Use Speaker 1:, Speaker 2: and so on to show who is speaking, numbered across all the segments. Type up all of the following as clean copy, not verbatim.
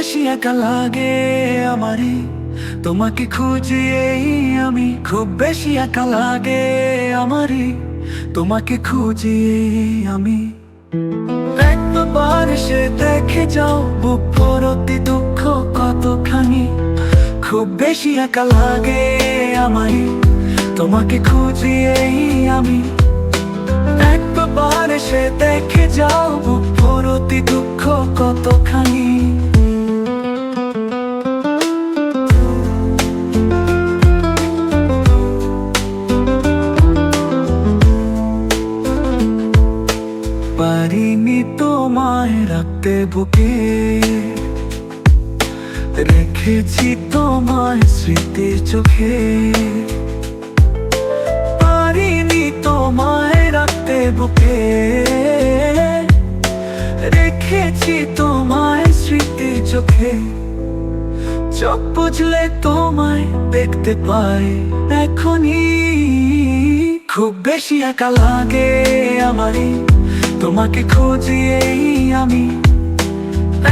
Speaker 1: বেশি একা লাগে আমারে, তোমাকে খুঁজি আমি। খুব বেশি একা লাগে আমারে, তোমাকে খুঁজি আমি। একবার এসে দেখে যাও বুক ভর্তি দুঃখ কতখানি। খুব বেশি একা লাগে আমারে, তোমাকে খুঁজি আমি। একবার এসে দেখে যাও বুক ভর্তি দুঃখ কতখানি। পারিনি তোমায় রাখতে বুকে, রেখেছি তোমায় স্মৃতির চোখে। পারিনি তোমায় রাখতে বুকে, রেখেছি তোমায় স্মৃতির চোখে। চোখ বুঝলে তোমায় দেখতে পাই এখনই। খুব বেশি একা লাগে আমারে, তোমাকে খুঁজি আমি।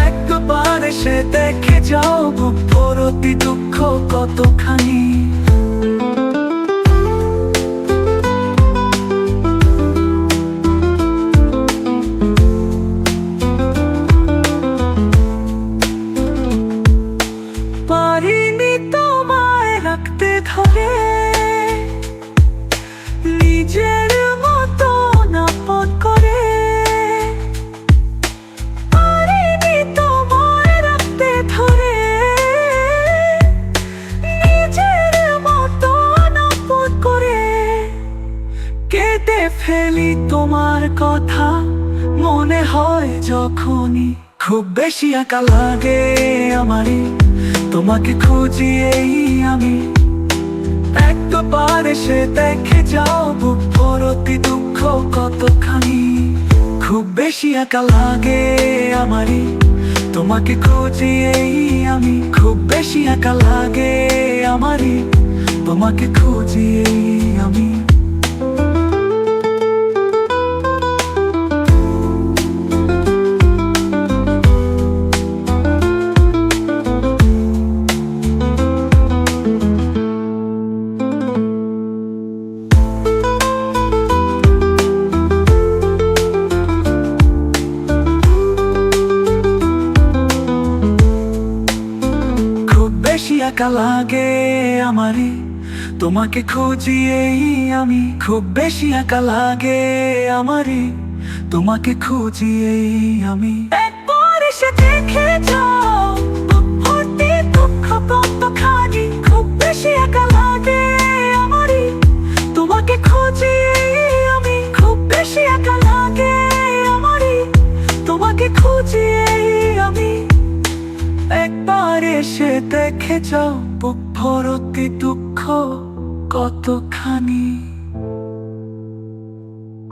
Speaker 1: একবার এসে দেখে যাও বুক ভর্তি দুঃখ কতখানি। পারিনি তোমায় রাখতে ধরে, নিজের মতো আপন করে। পারিনি তোমায় রাখতে ধরে, নিজের মতো আপন করে। কেটে ফেলি তোমার কথা মনে হয় যখনই। খুব বেশি একা লাগে আমারে, তোমাকে খুঁজি আমি। একবার এসে দেখে যাও বুক ভর্তি দুঃখ কতখানি। খুব বেশি একা লাগে আমারে, তোমাকে খুঁজি আমি। খুব বেশি একা লাগে আমারে, তোমাকে খুঁজি আমি। বেশি একা লাগে আমারে, তোমাকে খুঁজি আমি। খুব বেশি একা লাগে আমারে, তোমাকে খুঁজি আমি। একবার এসে দেখে যাও বুক ভর্তি দুঃখ কতখানি। খুব বেশি একা লাগে আমারে, তোমাকে খুঁজি আমি। খুব বেশি একা লাগে আমারে, তোমাকে খুঁজি আমি। একবার এসে দেখে যাও বুক ভর্তি দুঃখ কতখানি।